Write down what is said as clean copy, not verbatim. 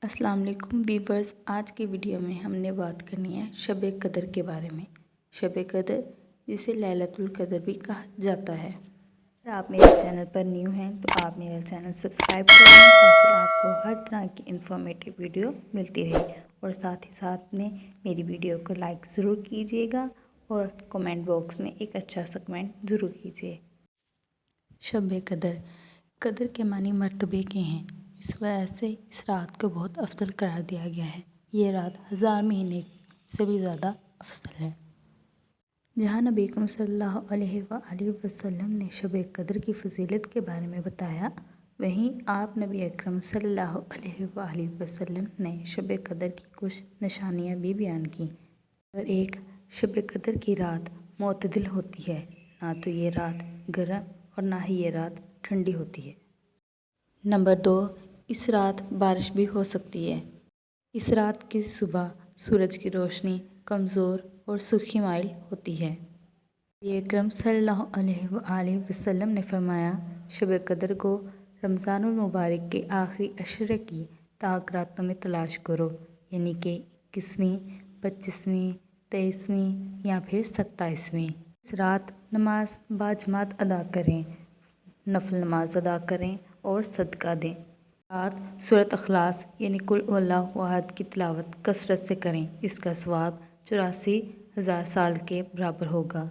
السلام علیکم ویورز، آج کی ویڈیو میں ہم نے بات کرنی ہے شب قدر کے بارے میں۔ شب قدر جسے لیلۃ القدر بھی کہا جاتا ہے۔ اگر آپ میرے چینل پر نیو ہیں تو آپ میرا چینل سبسکرائب کریں تاکہ آپ کو ہر طرح کی انفارمیٹیو ویڈیو ملتی رہے، اور ساتھ ہی ساتھ میں میری ویڈیو کو لائک ضرور کیجیے گا اور کومنٹ باکس میں ایک اچھا سا کمنٹ ضرور کیجیے۔ شب قدر، قدر کے معنی مرتبے کے ہیں، اس وجہ سے اس رات کو بہت افضل قرار دیا گیا ہے۔ یہ رات 1000 مہینے سے بھی زیادہ افضل ہے۔ جہاں نبی اکرم صلی اللہ علیہ وآلہ وسلم نے شب قدر کی فضیلت کے بارے میں بتایا، وہیں آپ نبی اکرم صلی اللہ علیہ وآلہ وسلم نے شب قدر کی کچھ نشانیاں بھی بیان کیں۔ نمبر 1، شب قدر کی رات معتدل ہوتی ہے، نہ تو یہ رات گرم اور نہ ہی یہ رات ٹھنڈی ہوتی ہے۔ نمبر 2، اس رات بارش بھی ہو سکتی ہے۔ اس رات کی صبح سورج کی روشنی کمزور اور سرخی مائل ہوتی ہے۔ نبی اکرم صلی اللہ علیہ وآلہ وسلم نے فرمایا، شب قدر کو رمضان المبارک کے آخری عشرے کی طاق راتوں میں تلاش کرو، یعنی کہ 21ویں، 25ویں، 23ویں یا پھر 27ویں۔ اس رات نماز باجماعت ادا کریں، نفل نماز ادا کریں اور صدقہ دیں۔ رات سورۃ اخلاص یعنی قل هو اللہ احد کی تلاوت کثرت سے کریں، اس کا ثواب 84,000 سال کے برابر ہوگا۔